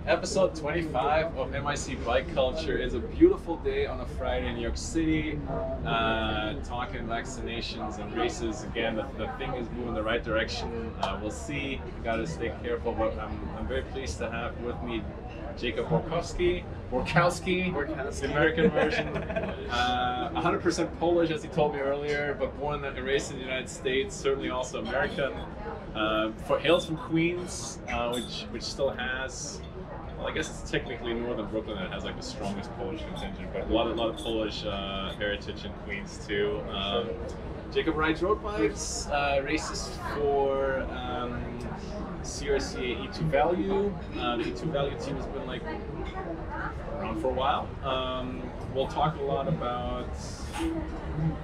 Episode 25 of MIC Bike Culture. Is a beautiful day on a Friday in New York City. Talking vaccinations and races. Again, the thing is moving in the right direction. We'll see. We gotta stay careful, but I'm very pleased to have with me Jacob Borkowski, the American version. 100% Polish, as he told me earlier, but born and raised in the United States, certainly also American. Hails from Queens, which still has, well, I guess it's technically northern Brooklyn that has like the strongest Polish contingent, but a lot of Polish heritage in Queens too. Jacob rides road bikes, races for CRCA E2 Value. The E2 Value team has been like around for a while. We'll talk a lot about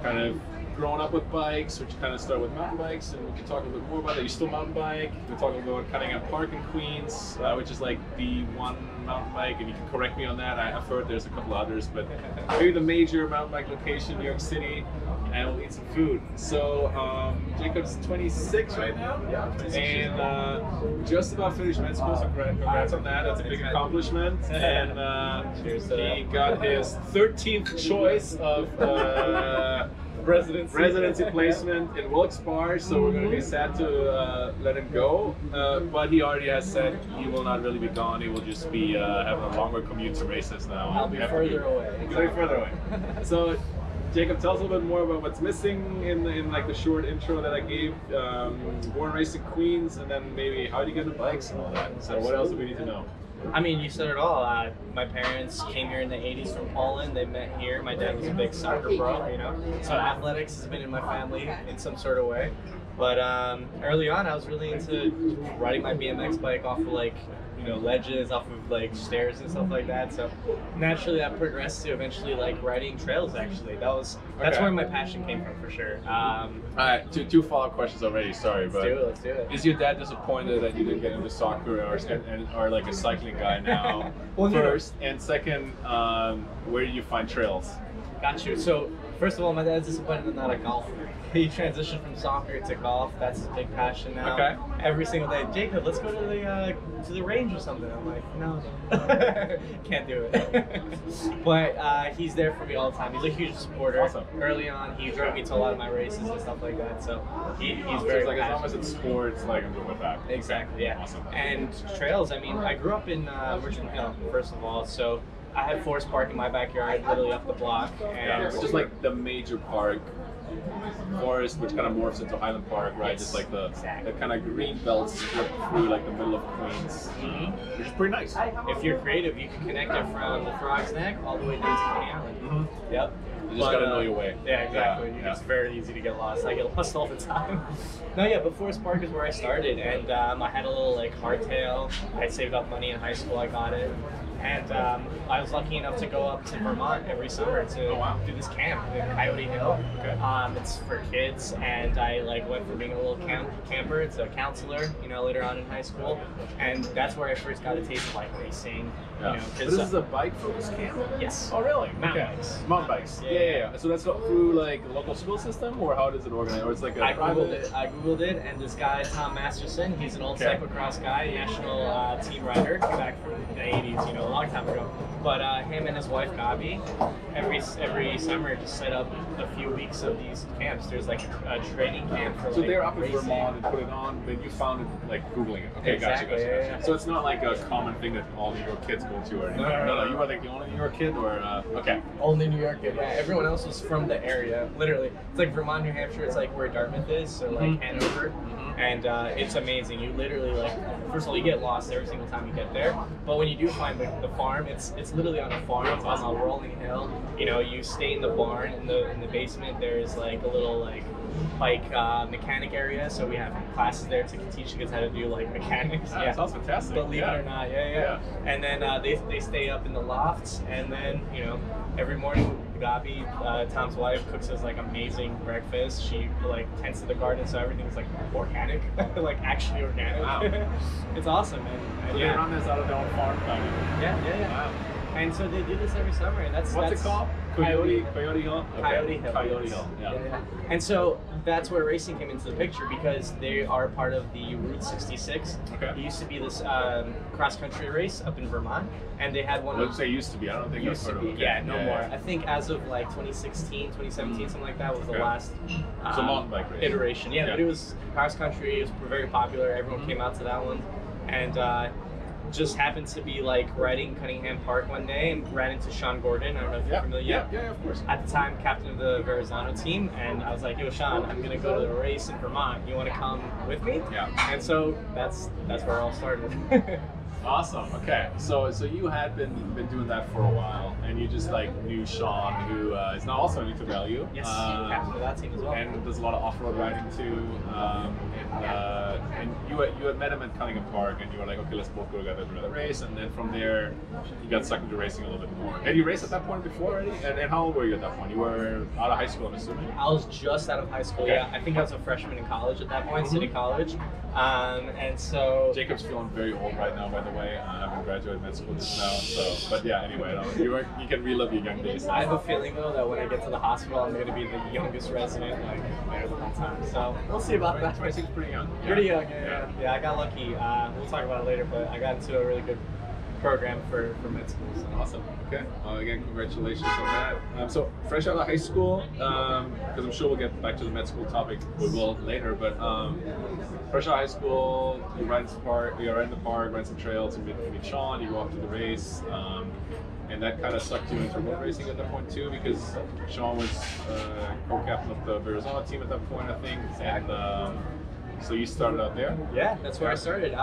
kind of growing up with bikes, which kind of start with mountain bikes, and we can talk a little bit more about it. You still mountain bike. We'll talk about Cunningham Park in Queens, which is like the one mountain bike, and you can correct me on that. I've heard there's a couple others, but maybe the major mountain bike location, New York City, and we'll eat some food. So Jacob's 26 right now, and just about finished med school, so congrats on that. That's a big accomplishment. And he got his 13th choice of residency placement in Wilkes-Barre, so we're going to be sad to let him go, but he already has said he will not really be gone. He will just be having a longer commute to races now. I'll be further away. He'll be further away. So Jacob, tell us a little bit more about what's missing in like the short intro that I gave. Born and raised in Queens, and then maybe how did you get into bikes and all that. So what else do we need to know? I mean, you said it all. My parents came here in the 80s from Poland. They met here. My dad was a big soccer bro, you know. So athletics has been in my family in some sort of way. But early on, I was really into riding my BMX bike off of like, you know, ledges, off of like stairs and stuff like that. So naturally, that progressed to eventually like riding trails. Actually, that's where my passion came from for sure. All right, two follow-up questions already. Sorry, but let's do it. Is your dad disappointed that you didn't get into soccer or like a cycling guy now? Well, first, and second, where do you find trails? Got you. So first of all, my dad's disappointed I'm not a golfer. He transitioned from soccer to golf. That's his big passion now. Okay. Every single day, Jacob, let's go to the range or something. I'm like, no, can't do it. But he's there for me all the time. He's a huge supporter. Awesome. Early on, he drove me to a lot of my races and stuff like that. So he's very like passionate. as long as it's sports, like I'm good with that. Exactly. Yeah. Awesome. And trails. I mean, I grew up in Richmond Hill, first of all. So I had Forest Park in my backyard, literally up the block. And which is like the major park. Forest, which kind of morphs into Highland Park, right? Yes. Just like the kind of green belt strip through like the middle of Queens, which is pretty nice. If you're creative, you can connect it from the Frog's Neck all the way down to Coney Island. Yep. You just gotta know your way. Yeah, exactly. It's very easy to get lost. I get lost all the time. No, yeah, but Forest Park is where I started, and I had a little like hardtail. I saved up money in high school. I got it. And I was lucky enough to go up to Vermont every summer to do this camp in Coyote Hill. Okay. It's for kids, and I like went from being a little camper to a counselor, you know, later on in high school, and that's where I first got a taste of like racing. Yeah. You know, this is a bike-focused camp? Yes. Oh, really? Mountain bikes. Mountain bikes. Yeah. So that's through like the local school system, or how does it organize? Or it's like I googled it, and this guy Tom Masterson, he's an old cyclocross guy, national team rider, back from the 80s, you know, a long time ago. But him and his wife Gabi, every summer just set up a few weeks of these camps. There's like a training camp for. So like, they're up in racing. Vermont and put it on, but you found it like googling it. Okay, Exactly, gotcha. yeah. So it's not like a common thing that all New York kids go to, or anything. No. You are like the only New York kid, or okay. Only New York kid. Yeah, everyone else was from the area. Literally, it's like Vermont, New Hampshire. It's like where Dartmouth is, so like Hanover. And it's amazing. You literally like, first of all, you get lost every single time you get there. But when you do find the farm, it's literally on a farm. It's on a rolling hill. You know, you stay in the barn. In the basement, there's like a little like bike mechanic area. So we have classes there to teach the kids how to do like mechanics. Yeah, sounds fantastic. Believe it or not, yeah. And then they stay up in the lofts, and then you know every morning Gabi, Tom's wife, cooks us like amazing breakfast. She like tends to the garden, so everything's like organic, like actually organic. Wow. It's awesome, man. So they run this out of their own farm, kind of. Yeah. Wow. And so they do this every summer, and that's What's it called? Coyote Hill? Okay. Coyote Hill. Coyote Hill, yeah. And so that's where racing came into the picture because they are part of the Route 66. Okay. It used to be this cross-country race up in Vermont, and they had one. Let's say used to be. I don't think Used I've to heard be, of it. yeah, no more. I think as of like 2016, 2017, something like that was the last It's a mountain bike race. iteration. Yeah, but it was cross country. It was very popular. Everyone came out to that one, and just happened to be like riding Cunningham Park one day and ran into Sean Gordon. I don't know if you're familiar. Yeah, of course. At the time, captain of the Verrazano team, and I was like, "Yo, Sean, I'm gonna go to the race in Vermont. You want to come with me?" Yeah. And so that's where it all started. Awesome. Okay. So you had been doing that for a while, and you just like knew Sean, who is now also in Utah Value. Yes, captain of that team as well. And does a lot of off-road riding too. And you had met him at Cunningham Park, and you were like, okay, let's both go together to the race. And then from there, you got sucked into racing a little bit more. Had you raced at that point before already? And how old were you at that point? You were out of high school, I'm assuming. I was just out of high school. Okay. Yeah, I think I was a freshman in college at that point, City College. And so Jacob's feeling very old right now, by the way. I haven't graduated med school just now, so. But yeah, anyway, you can relive your young days. I have a feeling though that when I get to the hospital, I'm going to be the youngest resident like there the whole time. So we'll see about that. 26 is pretty young. Pretty young, yeah. I got lucky. We'll talk about it later, but I got into a really good program for med school. So. Awesome. Okay. Again, congratulations on that. So fresh out of high school, because I'm sure we'll get back to the med school topic. We will later, but fresh out of high school, you ride in the park, ride some trails, and meet Sean. You go up to the race. And that kind of sucked you into road racing at that point too, because Sean was co-captain of the Verrazano team at that point, I think. And so you started out there? Yeah, that's where I started.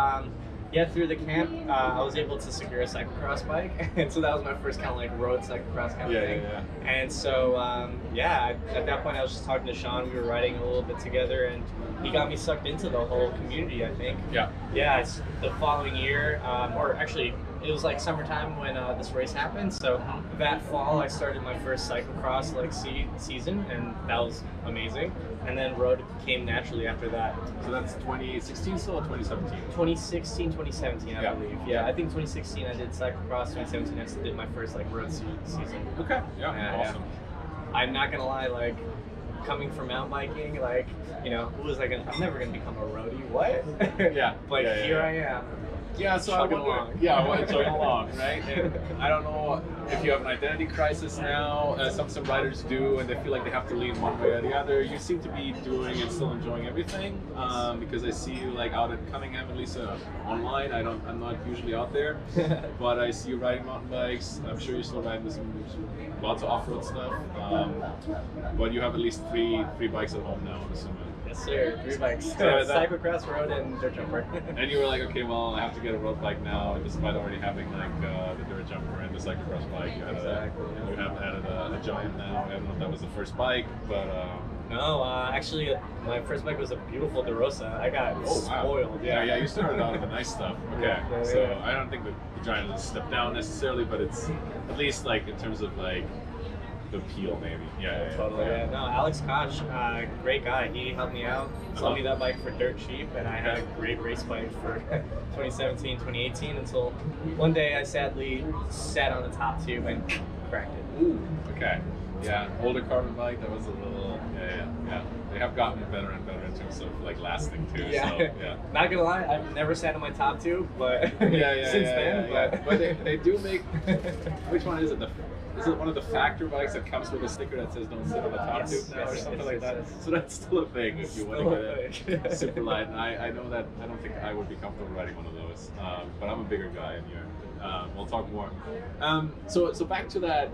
Yeah, through the camp, I was able to secure a cyclocross bike, and so that was my first kind of like road cyclocross kind of thing. Yeah. And so, at that point, I was just talking to Sean. We were riding a little bit together, and he got me sucked into the whole community, I think. Yeah. Yeah, it's the following year, or actually, it was like summertime when this race happened. So that fall, I started my first cyclocross like season, and that was amazing. And then road came naturally after that. So that's 2016 still or 2017? 2016, 2017, I believe. Yeah, I think 2016 I did cyclocross. 2017 I did my first like road season. Okay. Yeah. Awesome. I'm not gonna lie, like coming from mountain biking, like who was like, I'm never gonna become a roadie. What? Yeah. But here I am. Yeah, so I wonder, chugging along, right? And I don't know if you have an identity crisis now, some riders do, and they feel like they have to lean one way or the other. You seem to be doing and still enjoying everything, because I see you like out at Cunningham, at least online. I'm not usually out there, but I see you riding mountain bikes. I'm sure you're still riding lots of off-road stuff, but you have at least three bikes at home now, I'm assuming. Yes, sir. 3 bikes. Cyclocross, road, and dirt jumper. And you were like, okay, well, I have to get a road bike now, despite already having like the dirt jumper and the cyclocross bike. You have added a Giant now. I don't know if that was the first bike, but. No, actually, my first bike was a beautiful DeRosa. I got spoiled. Yeah, you started out with the nice stuff. Okay, so I don't think the Giant is a step down necessarily, but it's at least like in terms of like the appeal, maybe. Yeah, totally. Yeah. No, Alex Koch, great guy. He helped me out, sold me that bike for dirt cheap, and I had a great race bike for 2017, 2018 until one day I sadly sat on the top tube and cracked it. Ooh. Okay. Yeah, older carbon bike. That was a little. Yeah. They have gotten better and better in terms of like lasting too. Yeah. So, yeah. Not gonna lie, I've never sat on my top tube, but since then. But they do make. Which one is it? Is it one of the factor bikes that comes with a sticker that says "Don't sit on the top tube" now or something like that? So that's still a thing if you want to get a super light. And I know that I don't think I would be comfortable riding one of those, but I'm a bigger guy, and we'll talk more. So back to that.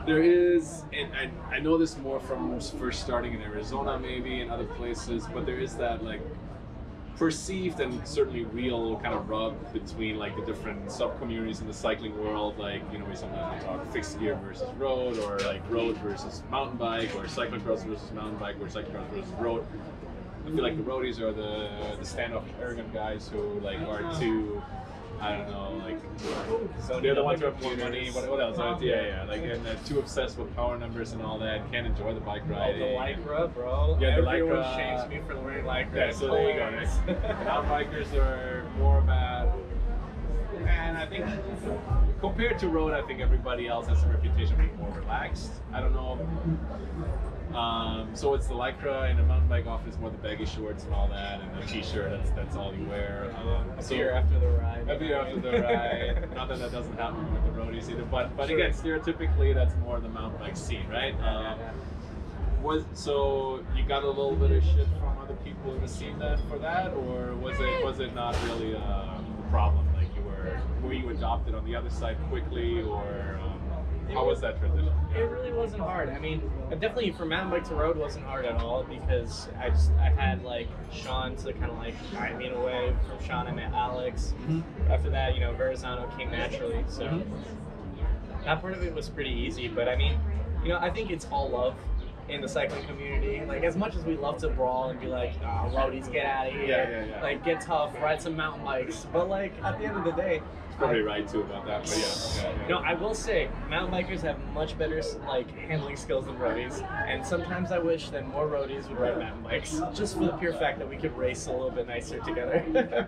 There is, and I know this more from first starting in Arizona maybe and other places, but there is that like perceived and certainly real kind of rub between like the different sub-communities in the cycling world, like we sometimes talk fixed gear versus road, or like road versus mountain bike, or cyclocross versus mountain bike, or cyclocross versus road. I feel like the roadies are the standoff arrogant guys who like are too, I don't know, like so they're the ones who have more money. What else? Like and too obsessed with power numbers and all that. Can't enjoy the bike riding. Oh, the Lycra, bro. Yeah, the Everyone Lycra. shames me for wearing Lycra. Yeah, so there you go. Right? Mountain bikers are more about. And think compared to road, I think everybody else has a reputation of being more relaxed. I don't know. So it's the lycra, and the mountain bike often is more the baggy shorts and all that, and the t-shirt. That's all you wear. A beer after the ride. A beer after the ride. Not that doesn't happen with the roadies either, but again, stereotypically, that's more the mountain bike scene, right? So you got a little bit of shit from other people in the scene for that, or was it not really a problem? Like were you adopted on the other side quickly, or how was that transition? It really wasn't hard. I mean, definitely from mountain bike to road wasn't hard at all, because I had like Sean to kind of like guide me in a way. From Sean I met Alex. After that, Verrazano came naturally. So that part of it was pretty easy. But I mean, I think it's all love in the cycling community. Like, as much as we love to brawl and be like, oh, roadies, get out of here, like, get tough, ride some mountain bikes, but like at the end of the day, probably right too about that, but yeah. I will say mountain bikers have much better like handling skills than roadies, and sometimes I wish that more roadies would ride mountain bikes, just for the pure fact that we could race a little bit nicer together.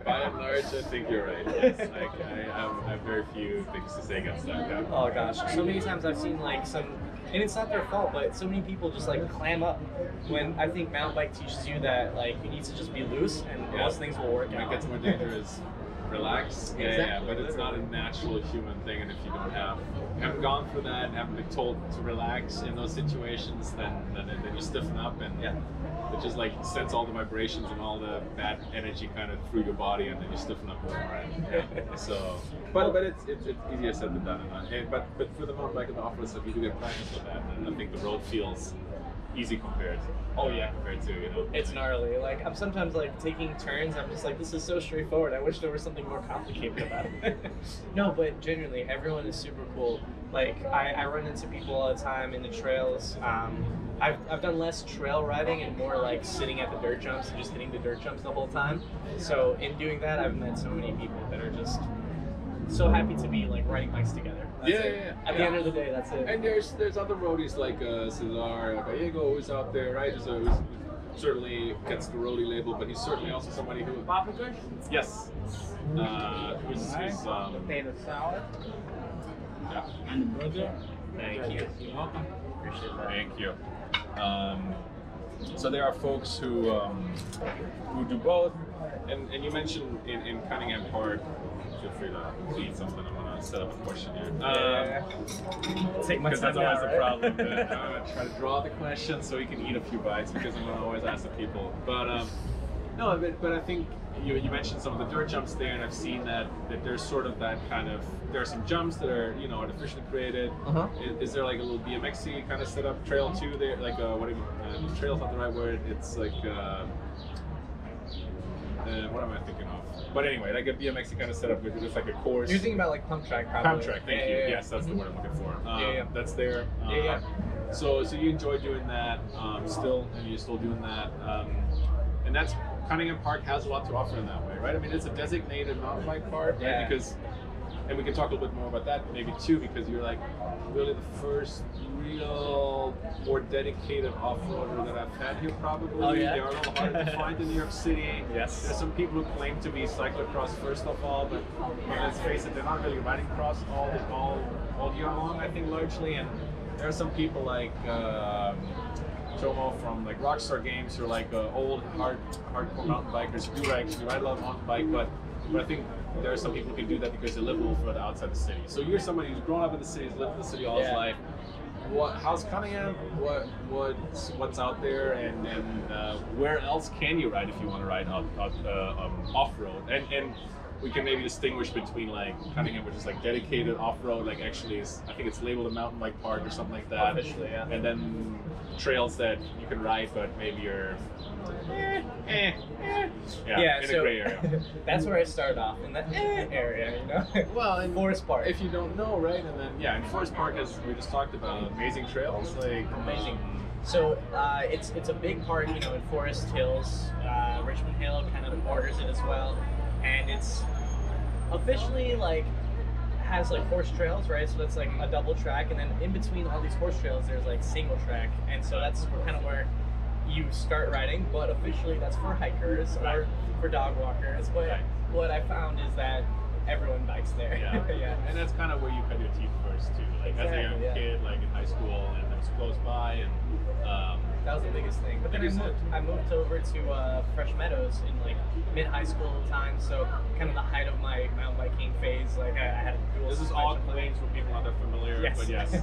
By and large, I think you're right. Yes. Like, I have very few things to say against that. Yeah. Oh gosh, so many times I've seen like some, and it's not their fault, but so many people just like clam up when I think mountain bike teaches you that like you need to just be loose, and most things will work out. It gets more dangerous. Relax, but it's not a natural human thing, and if you haven't gone through that and haven't been told to relax in those situations, then you stiffen up, and it just like sends all the vibrations and all the bad energy kind of through your body, and then you stiffen up more. So, but it's easier said than done. But for the mountain bike and the off-road stuff, you do get practice with that, and I think the road feels easy compared. Oh yeah, compared to it's gnarly. Like, I'm sometimes like taking turns. I'm just like, this is so straightforward. I wish there was something more complicated about it. No, but genuinely, everyone is super cool. Like, I run into people all the time in the trails. I've done less trail riding and more like sitting at the dirt jumps and just hitting the dirt jumps the whole time. So in doing that, I've met so many people that are just so happy to be like riding bikes together. At the end of the day, that's it. And there's other roadies like Cesar Gallego, who's out there, right? Who's certainly gets the roadie label, but he's certainly also somebody who. Yes. Who's potato salad. Yeah. And the burger. Thank you. You're welcome. Appreciate that. Thank you. So there are folks who do both, and you mentioned in Cunningham Park. Feel free to eat something. I'm gonna set up a question here. Take my time. Because that's always now, the problem. I'm gonna try to draw the question so we can eat a few bites, because I'm gonna always ask the people. But no, but I think you mentioned some of the dirt jumps there, and I've seen that there's sort of that kind of, there are some jumps that are artificially created. Is there like a little BMX-y kind of setup trail too there? Like trail's not the right word. It's like what am I thinking of? But anyway, like a BMX kind of setup with just like a course. You're thinking about like pump track, probably. Pump track, thank you. Yes, that's the word I'm looking for. That's there. So you enjoy doing that still, and you're still doing that, and that's Cunningham Park has a lot to offer in that way, right? I mean, it's a designated mountain bike park, right? Because, and we can talk a little bit more about that maybe too, because you're like really the first real, more dedicated off-roader that I've had here probably. Oh, yeah? They are a little hard to find in New York City. Yes. There's some people who claim to be cyclocross first of all, but let's face it, they're not really riding cross all year long, I think, largely. And there are some people like Chomo from like Rockstar Games who are like old hardcore mountain bikers who do actually ride a lot of mountain bike, but I think there are some people who can do that because they live a little further outside the city. So you're somebody who's grown up in the city, has lived in the city all his life. How's Cunningham? What's out there, and where else can you ride if you want to ride off-road? And we can maybe distinguish between like Cunningham, which is like dedicated off-road, like actually is, I think it's labeled a mountain bike park or something like that. Officially, yeah. And then trails that you can ride, but maybe you're in a gray area. That's where I started off, in the area, Well, in Forest Park. If you don't know, right? And then in Forest Park, as we just talked about, amazing trails, like amazing. So it's a big park, in Forest Hills. Richmond Hill kind of borders it as well, and it's officially like has like horse trails, right? So that's like a double track, and then in between all these horse trails, there's like single track, and so that's kind of where you start riding. But officially, that's for hikers or for dog walkers. But what I found is that everyone bikes there. Yeah. Yeah. And that's kind of where you cut your teeth first too. Like as a young Exactly, yeah. kid, like in high school, and it was close by, and That was the biggest thing. But then Like you said. I moved over to Fresh Meadows in like mid high school time, so kind of the height of my mountain biking phase. Like I had a dual. this is all suspension plan. Queens for people not that familiar. Yes. But yes,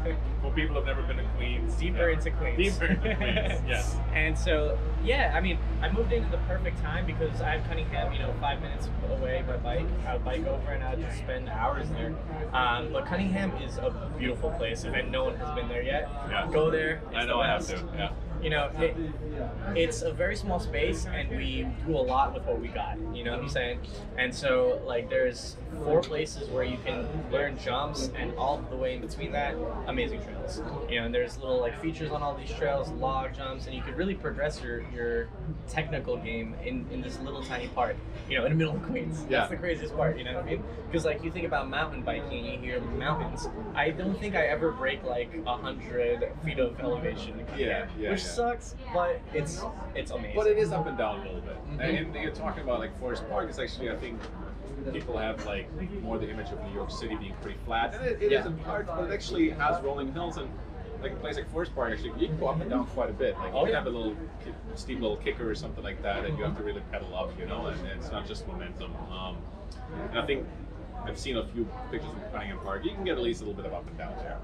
for people who've never been to Queens, Deeper into Queens. Deeper into Queens. Yes. And so, yeah, I mean, I moved into the perfect time because I have Cunningham, 5 minutes away by bike. I would bike over and I would just spend hours there. But Cunningham is a beautiful place, and no one has been there yet. Yeah. Go there. It's I know the I have best. to. Yeah. It's a very small space, and we do a lot with what we got. You know what I'm saying? And so, like, there's 4 places where you can learn jumps, and all the way in between that, amazing trails. And there's little like features on all these trails, log jumps, and you could really progress your technical game in this little tiny park. In the middle of Queens. Yeah. That's the craziest part. You know what I mean? Because like you think about mountain biking, you hear mountains. I don't think I ever break like 100 feet of elevation. Yeah, which sucks, but it's amazing. But it is up and down a little bit. Mhm. And you're talking about like Forest Park. It's actually, I think, people have like more the image of New York City being pretty flat. And it is in part, but it actually has rolling hills, and like a place like Forest Park, actually, you can go up and down quite a bit. Like you can have a little steep little kicker or something like that, and you have to really pedal up, and it's not just momentum. And I think I've seen a few pictures from Cunningham Park. You can get at least a little bit of up and down there.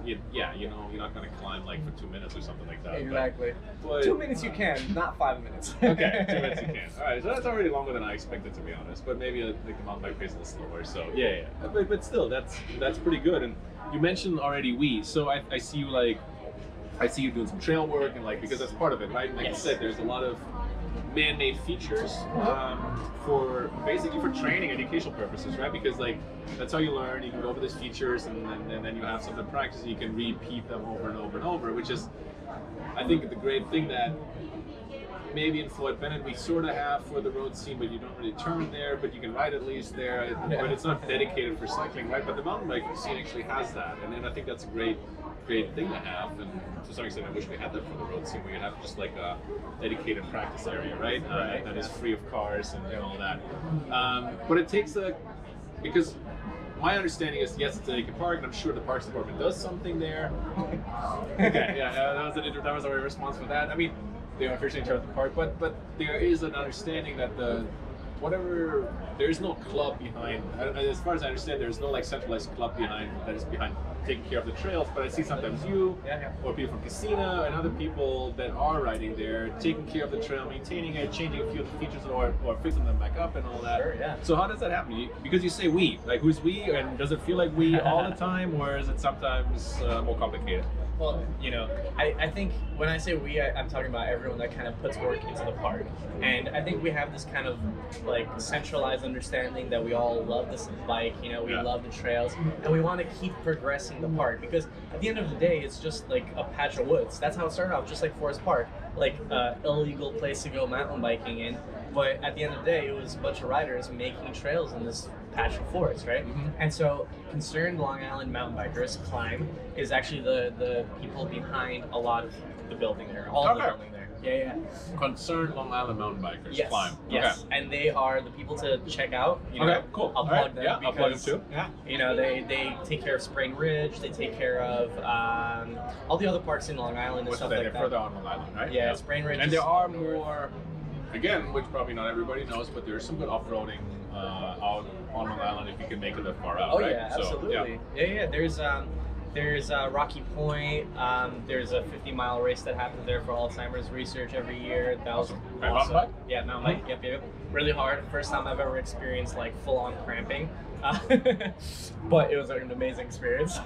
You're not going to climb like for 2 minutes or something like that. Exactly. But 2 minutes you can, not 5 minutes. Okay, 2 minutes you can. All right, so that's already longer than I expected, to be honest. But maybe like the mountain bike pace is a little slower. So yeah. But still, that's pretty good. And you mentioned already so I see you doing some trail work, and like because that's part of it, right? Like Yes. you said, there's a lot of man-made features for basically for training, educational purposes, right? Because like that's how you learn. You can go over these features, and then you have something to practice, and you can repeat them over and over and over, which is, I think, the great thing that maybe in Floyd Bennett we sort of have for the road scene, but you don't really turn there, but you can ride at least there, but it's not dedicated for cycling, right? But the mountain bike scene actually has that, and I think that's a great thing to have. And to some extent I wish we had that for the road scene, where you have just like a dedicated practice area, right? That is free of cars and all that. But it takes because my understanding is, yes, it's a naked park, and I'm sure the Parks Department does something there. Okay, yeah, that was our response for that. I mean, they are officially in charge of the park, but there is an understanding that there's no club behind. As far as I understand, there's no like centralized club behind taking care of the trails. But I see sometimes you or people from Casino and other people that are riding there, taking care of the trail, maintaining it, changing a few of the features, or fixing them back up and all that. Sure, yeah. So how does that happen? Because you say we, like who's we, and does it feel like we all the time, or is it sometimes more complicated? Well, I think when I say we, I'm talking about everyone that kind of puts work into the park. And I think we have this kind of like centralized understanding that we all love this bike, we love the trails, and we want to keep progressing the park, because at the end of the day, it's just like a patch of woods. That's how it started off, just like Forest Park, like illegal place to go mountain biking in. But at the end of the day, it was a bunch of riders making trails in this patch of forest, right? Mm-hmm. And so Concerned Long Island Mountain Bikers, Climb, is actually the people behind a lot of the building there, all of the building there. Yeah. Concerned Long Island Mountain Bikers, Yes. Climb. Yes. Okay. And they are the people to check out. Okay, cool. I'll All plug right. them. Yeah, I'll plug them because, too. Yeah. They take care of Spring Ridge. They take care of all the other parks in Long Island and What's stuff that? like They're that. further on Long Island, right? Yeah, Spring Ridge. And is there are up north. more, again, which probably not everybody knows, but there's some good off-roading out on Long Island if you can make it that far out, Oh right? yeah, So, absolutely. Yeah. There's Rocky Point. There's a 50-mile race that happens there for Alzheimer's research every year. That was Awesome. awesome. Mountain bike? Yeah, mountain bike. Yep. Really hard. First time I've ever experienced like full-on cramping. But it was an amazing experience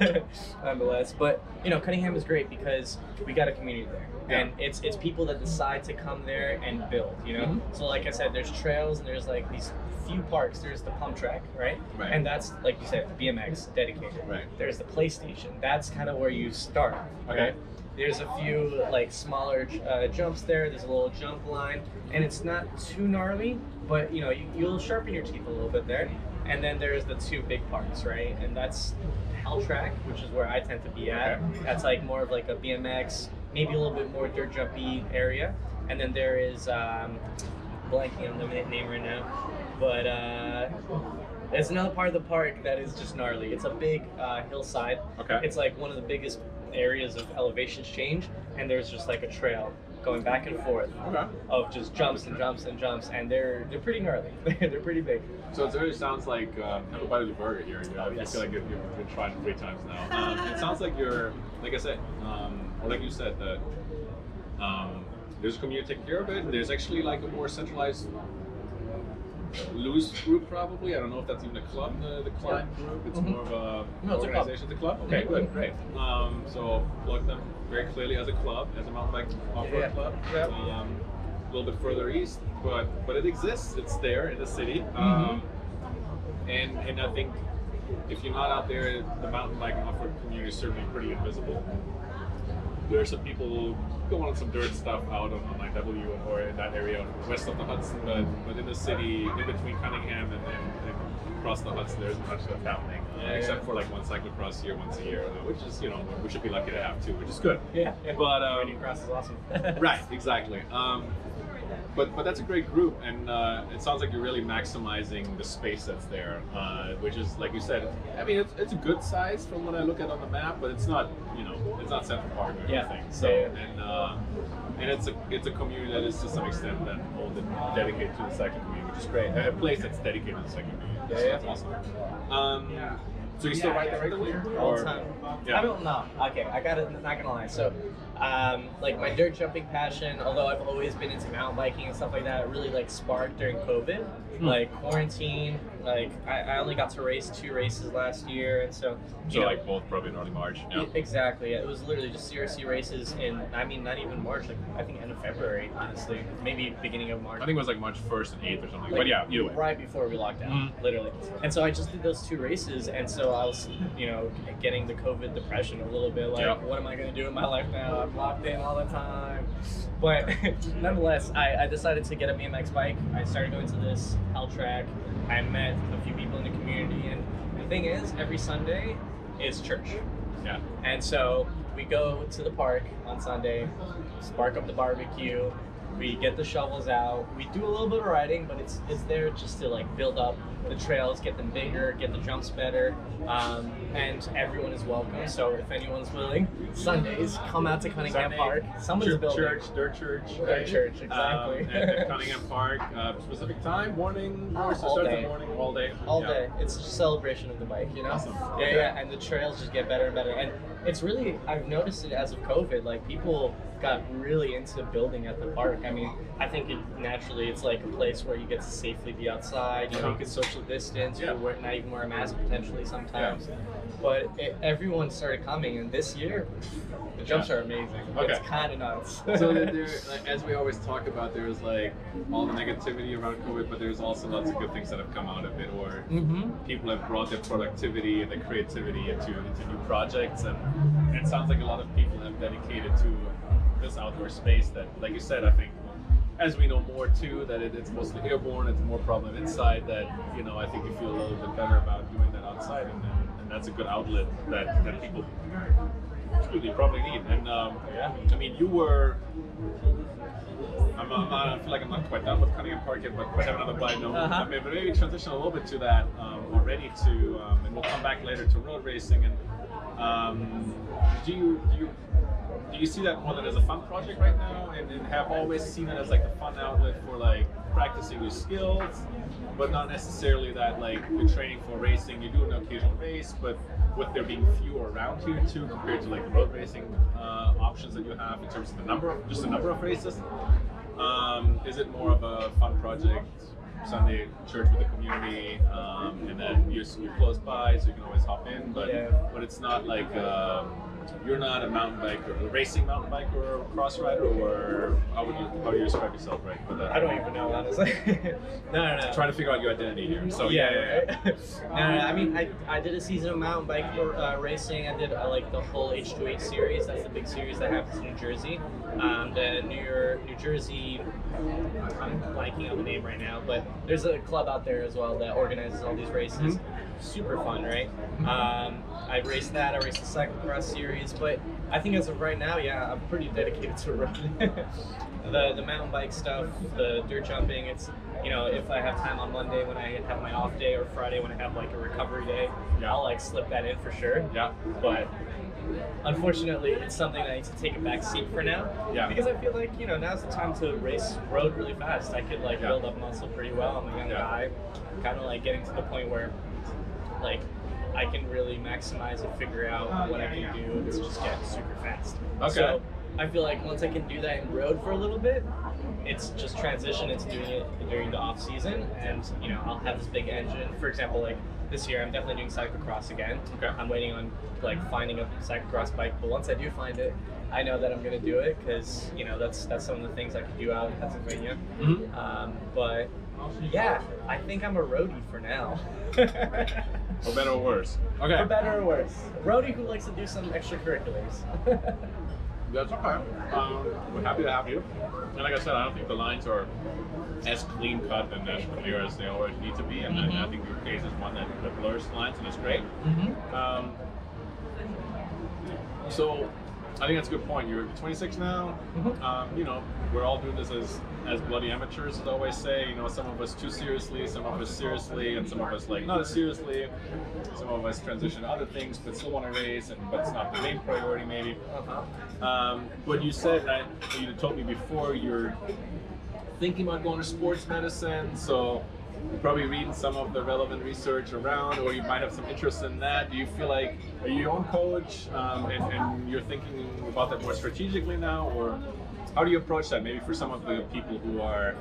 nonetheless. But Cunningham is great because we got a community there, and it's people that decide to come there and build. Mm-hmm. So like I said, there's trails and there's like these few parks. There's the pump track, right? And that's, like you said, BMX dedicated. Right. There's the PlayStation. That's kind of where you start. Okay. There's a few like smaller jumps there. There's a little jump line, and it's not too gnarly, but you'll sharpen your teeth a little bit there. And then there's the 2 big parks, right? And that's Hell Track, which is where I tend to be at. Okay. That's like more of like a BMX, maybe a little bit more dirt jumpy area. And then there is blanking on the name right now, but It's another part of the park that is just gnarly. It's a big hillside. Okay. It's like one of the biggest areas of elevation change, and there's just like a trail going back and forth of just jumps and jumps and jumps, and they're pretty gnarly. They're pretty big. So it really sounds like have a bite of the burger here. I Yes. feel like you've been trying 3 times now. It sounds like you're, like I said, or like you said, that there's a community taking care of it, and there's actually like a more centralized loose group probably. I don't know if that's even a club, the climb group. It's more of a No, it's a club. organization. It's a club? Okay, good, great. So plug them very clearly as a club, as a mountain bike off-road club. A little bit further east, but it exists. It's there in the city. And I think if you're not out there, the mountain bike and off-road community is certainly pretty invisible. There are some people going on some dirt stuff out on 9W or in that area west of the Hudson, but in the city, in between Cunningham and across the Hudson, there isn't much stuff happening, except for like one cyclocross here once a year, which is, we should be lucky to have too, which is good. Yeah. But Riding cross is awesome. right, exactly. But that's a great group, and it sounds like you're really maximizing the space that's there, which is, like you said, I mean, it's a good size from what I look at on the map, but it's not, it's not Central Park or anything. So, and it's a community that is to some extent then owned and dedicated to the cycling community, which is great. A place that's dedicated to the cycling community. So that's awesome. So you still ride there regularly? All the time. Yeah. I don't know. Okay, I got it. Not gonna lie. So, like my dirt jumping passion, although I've always been into mountain biking and stuff like that, really like sparked during COVID, like quarantine. Like I only got to race 2 races last year, and so like both probably in early March. Yeah. Exactly. It was literally just CRC races in. I mean, not even March. Like I think end of February, honestly. Maybe beginning of March. I think it was like March 1st and 8th or something. But yeah, either way. Right before we locked down, literally. And so I just did those 2 races, and so I was, getting the COVID depression a little bit. Like, what am I going to do in my life now? I'm locked in all the time. But nonetheless, I decided to get a BMX bike. I started going to this L track. I met a few people in the community, and the thing is, every Sunday is church. Yeah. And so we go to the park on Sunday, spark up the barbecue. We get the shovels out. We do a little bit of riding, but it's there just to like build up the trails, get them bigger, get the jumps better, and everyone is welcome. So if anyone's willing, Sundays, come out to Cunningham Park. Someone's building. Dirt church. Dirt church, exactly. At Cunningham Park, specific time, morning, or so all starts day. in the morning, all day. All day. It's just a celebration of the bike, Awesome. Yeah, and the trails just get better and better. And it's really, I've noticed it as of COVID, like people got really into building at the park. I mean, I think naturally it's like a place where you get to safely be outside, you can social distance, you can not even wear a mask potentially sometimes. But everyone started coming, and this year, the jumps are amazing. Okay. It's kind of nuts. So there, like, as we always talk about, there's like all the negativity around COVID, but there's also lots of good things that have come out of it, or people have brought their productivity and their creativity into new projects, and it sounds like a lot of people have dedicated to this outdoor space that, like you said, I think, as we know more too, that it's mostly airborne, it's more problem inside, that, I think you feel a little bit better about doing that outside, and that's a good outlet that people truly probably need. And I mean, you were, I feel like I'm not quite done with Cunningham Park yet, but I have another bite. I mean, but maybe transition a little bit to that already to, and we'll come back later to road racing. And do you see that more than as a fun project right now, and have always seen it as like a fun outlet for like practicing your skills, but not necessarily that like you're training for racing? You do an occasional race, but with there being fewer around here too compared to like the road racing options that you have in terms of the number of races, is it more of a fun project? Sunday church with the community, and then you're close by, so you can always hop in. But it's not like you're not a mountain biker, a racing mountain biker or a cross rider, or how do you describe yourself, right? But I don't even know, honestly. No. Trying to figure out your identity here. So yeah. No. I mean, I did a season of mountain bike racing. I did like the whole H2H series. That's the big series that happens in New Jersey. The New Jersey, I'm blanking on the name right now, but there's a club out there as well that organizes all these races. Super fun, right? I raced that. I raced the cyclocross series, but I think as of right now, yeah, I'm pretty dedicated to running. The mountain bike stuff, the dirt jumping. It's, you know, if I have time on Monday when I have my off day, or Friday when I have like a recovery day, I'll like slip that in for sure. Yeah. But unfortunately, it's something that I need to take a back seat for now. Yeah. Because I feel like, you know, now's the time to race road really fast. I could like build up muscle pretty well. I'm a young guy, kind of like getting to the point where like I can really maximize and figure out what I can do to just get super fast. Okay. So I feel like once I can do that in road for a little bit, it's just transition into doing it during the off season, and you know, I'll have this big engine. For example, like this year, I'm definitely doing cyclocross again. Okay. I'm waiting on like finding a cyclocross bike, but once I do find it, I know that I'm gonna do it because you know that's some of the things I can do out in Pennsylvania. Mm-hmm. But yeah, I think I'm a roadie for now. For better or worse. Okay. For better or worse, a roadie who likes to do some extracurriculars. That's okay. We're happy to have you. And like I said, I don't think the lines are as clean cut and as clear as they always need to be. And I think your case is one that blurs lines, and it's great. So I think that's a good point. You're 26 now. You know, we're all doing this as bloody amateurs, as I always say. You know, some of us too seriously, some of us seriously, and some of us like not as seriously. Some of us transition to other things, but still want to race, but it's not the main priority, maybe. But you said that you told me before you're thinking about going to sports medicine, so you're probably reading some of the relevant research around, or you might have some interest in that. Do you feel like, are you your own coach, and you're thinking about that more strategically now, or how do you approach that? Maybe for some of the people who are,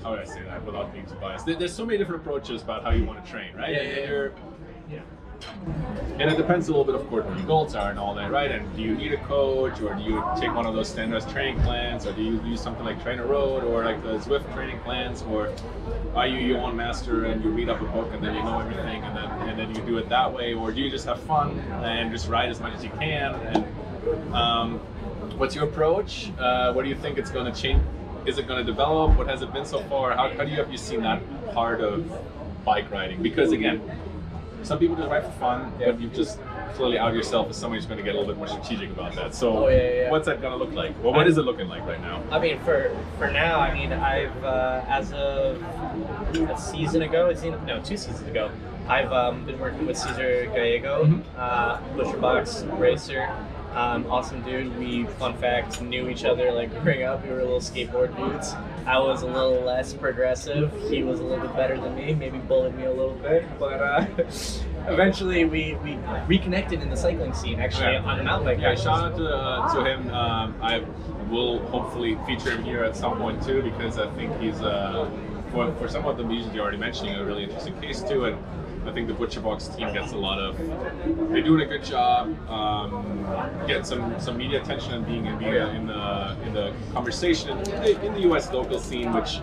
how would I say that without being too biased? There's so many different approaches about how you want to train, right? And it depends a little bit, of course, what your goals are and all that, right? And do you need a coach, or do you take one of those standardized training plans, or do you use something like Trainer Road, or like the Zwift training plans, or are you your own master and you read up a book and then you know everything and then you do it that way, or do you just have fun and just ride as much as you can? And what's your approach? What do you think it's going to change? Is it going to develop? What has it been so far? How have you seen that part of bike riding? Because again, some people just ride for fun, but you've just clearly out yourself as somebody who's going to get a little bit more strategic about that. So what's that going to look like? Well, what is it looking like right now? I mean, for now, I mean, I've, as of a season ago, 2 seasons ago, I've been working with Cesar Gallego, Butcher Box racer. Awesome dude. We, fun fact, knew each other like growing up. We were little skateboard dudes. I was a little less progressive. He was a little bit better than me. Maybe bullied me a little bit. But eventually we reconnected in the cycling scene, actually, on the mountain bike. Yeah, shout out to him. I will hopefully feature him here at some point too, because I think he's, for some of the reasons you're already mentioning, a really interesting case too. And I think the Butcher Box team gets a lot of, they're doing a good job, get some media attention and being in the conversation in the US local scene, which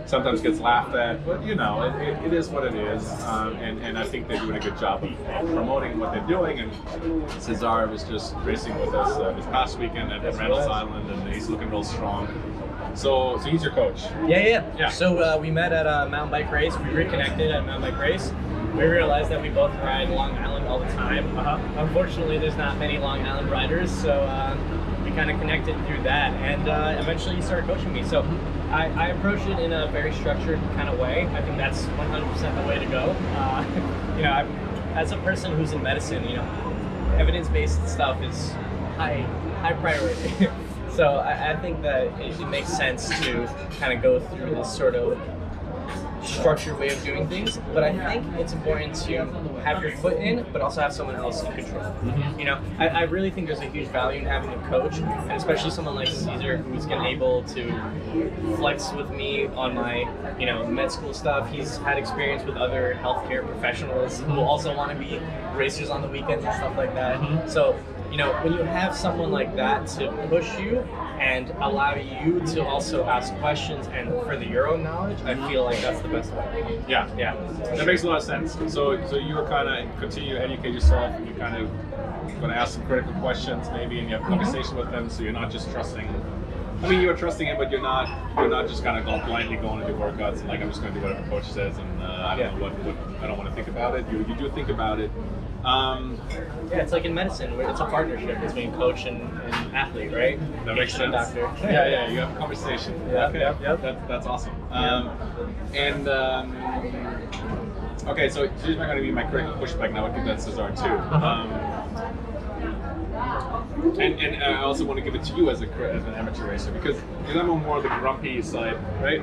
sometimes gets laughed at, but you know, it is what it is, and I think they're doing a good job of promoting what they're doing. And Cesar was just racing with us this past weekend at Randall's Island, and he's looking real strong. So he's your coach? Yeah. So we met at a mountain bike race. We reconnected at a mountain bike race. We realized that we both ride Long Island all the time. Unfortunately, there's not many Long Island riders, so we kind of connected through that, and eventually he started coaching me. So I approach it in a very structured kind of way. I think that's 100% the way to go. You know, as a person who's in medicine, you know, evidence-based stuff is high priority. So I think that it makes sense to kind of go through this sort of structured way of doing things, but I think it's important to have your foot in, but also have someone else in control. You know, I really think there's a huge value in having a coach, and especially someone like Cesar, who's been able to flex with me on my, you know, med school stuff. He's had experience with other healthcare professionals who also want to be racers on the weekends and stuff like that. So, you know, when you have someone like that to push you and allow you to also ask questions and further your own knowledge, I feel like that's the best way. Yeah. That makes a lot of sense. So you're kind of continue to educate yourself, and you're kind of going to ask some critical questions maybe, and you have a conversation with them, so you're not just trusting I mean, you're trusting him, but you're not just kind of blindly going to do workouts and like I'm just going to do whatever coach says and I don't know what I don't want to think about it. You do think about it. Yeah, it's like in medicine where it's a partnership between coach and athlete, right? That makes sense. Doctor. Yeah, you have a conversation. Yeah, okay. yep. That's awesome. Okay, so here's going to be my critical pushback now. I'll give that Cesar too. And I also want to give it to you as an amateur racer because I'm on more of the grumpy side, right?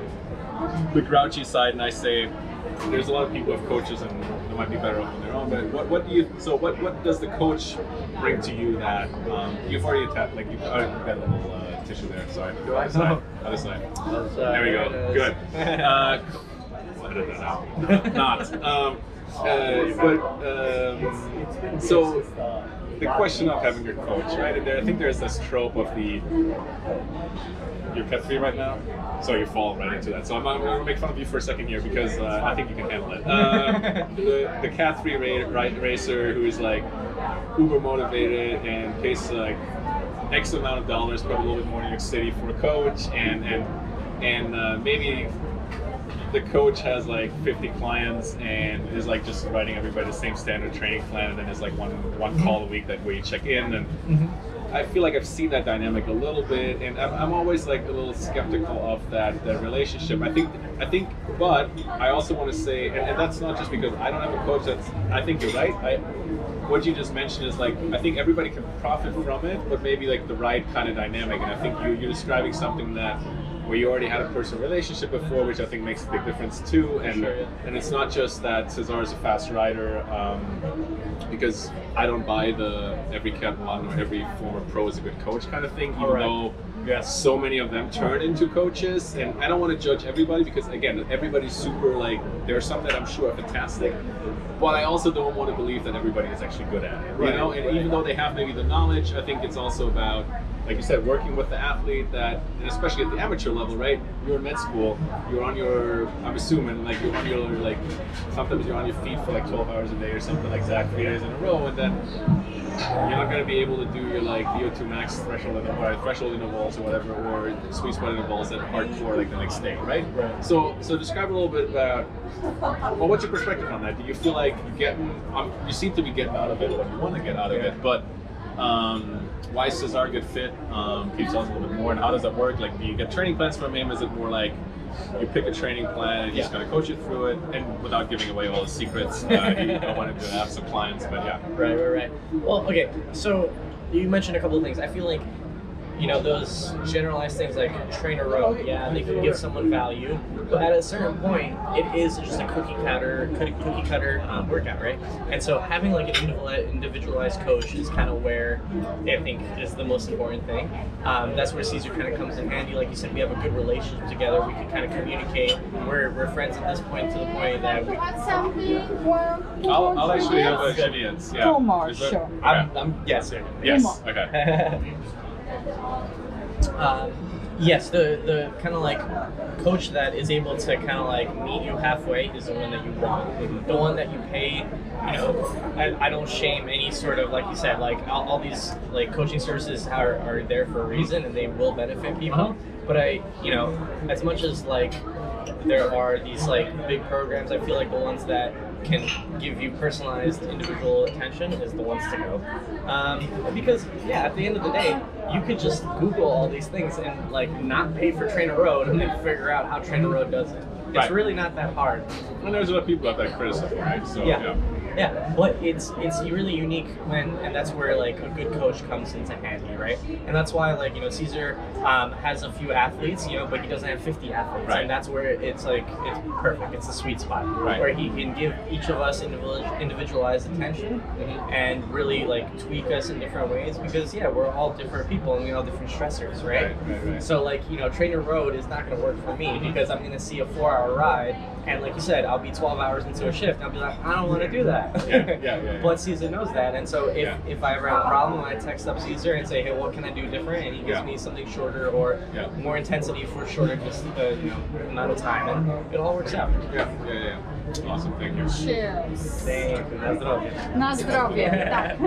The grouchy side, and I say there's a lot of people who have coaches and they might be better off on their own. But what does the coach bring to you that you've already attacked? Like you've got a little tissue there. Sorry. Other side. There we go. Good. Edit that out. Not. So the question of having your coach, right? And I think there's this trope of you're cat 3 right now, so you fall right into that. So I'm going to make fun of you for a second here because I think you can handle it. The cat 3 racer who is like uber motivated and pays like X amount of dollars, probably a little bit more in New York City for a coach, and maybe the coach has like 50 clients and is like just writing everybody the same standard training plan, and then there's like one call a week where you check in, and I feel like I've seen that dynamic a little bit, and I'm always like a little skeptical of that relationship. I think, but I also want to say, and that's not just because I don't have a coach. I think you're right. What you just mentioned is like I think everybody can profit from it, but maybe like the right kind of dynamic. And I think you're describing something that where you already had a personal relationship before, which I think makes a big difference too. And and it's not just that Cesar is a fast rider, because I don't buy the every Cat 1 or every former pro is a good coach kind of thing, even though so many of them turn into coaches. And I don't want to judge everybody because again, everybody's super like, there are some that I'm sure are fantastic, but I also don't want to believe that everybody is actually good at it, you know? And even though they have maybe the knowledge, I think it's also about, like you said, working with the athlete and especially at the amateur level, right? You're in med school, you're on your, I'm assuming, like you're on your, like, sometimes you're on your feet for like 12 hours a day or something like that, 3 days in a row, and then you're not going to be able to do your like VO2 max threshold intervals or whatever, or sweet spot intervals at hardcore like the next day, right? So describe a little bit about, well, what's your perspective on that? Do you feel like you seem to be getting out of it what you want to get out of it, but why is Cesar a good fit? Can you tell us a little bit more, and how does that work? Like, do you get training plans from him? Is it more like you pick a training plan and he's just going to coach you through it, and without giving away all the secrets? I wanted to have some clients, but yeah. Right. Well, okay, so you mentioned a couple of things. I feel like, you know, those generalized things like trainer road, they can give someone value, but at a certain point, it is just a cookie cutter workout, right? And so having like an individualized coach is kind of where I think is the most important thing. That's where Cesar kind of comes in handy. Like you said, we have a good relationship together. We can kind of communicate. We're friends at this point, to the point that we. I'll actually have a Julian's. Yeah. Sure. Yes, sir. Yes. Okay. Yes, the kind of like coach that is able to kind of like meet you halfway is the one that you want. The one that you pay, you know, I don't shame any sort of, like you said, like all these like coaching services are there for a reason and they will benefit people. But as much as like there are these like big programs, I feel like the ones that can give you personalized individual attention is the ones to go. Because at the end of the day, you could just Google all these things and like not pay for Trainer Road and then figure out how Trainer Road does it. It's really not that hard. And there's a lot of people out that criticism, right? So but it's really unique and that's where like a good coach comes into handy, right? And that's why, like, you know, Cesar has a few athletes, you know, but he doesn't have 50 athletes, and that's where it's like it's perfect. It's the sweet spot where he can give each of us individualized attention and really like tweak us in different ways, because we're all different people and we all different stressors, right? So like, you know, Trainer Road is not going to work for me because I'm going to see a 4-hour ride, and like you said, I'll be 12 hours into a shift and I'll be like, I don't want to do that. But Cesar knows that, and so if I ever have a problem, I text up Cesar and say, hey, what can I do different? And he gives me something shorter or more intensity for shorter amount of time, and it all works out. Awesome, thank you. Cheers. Thank you. Na zdrowie. Na zdrowie, tak.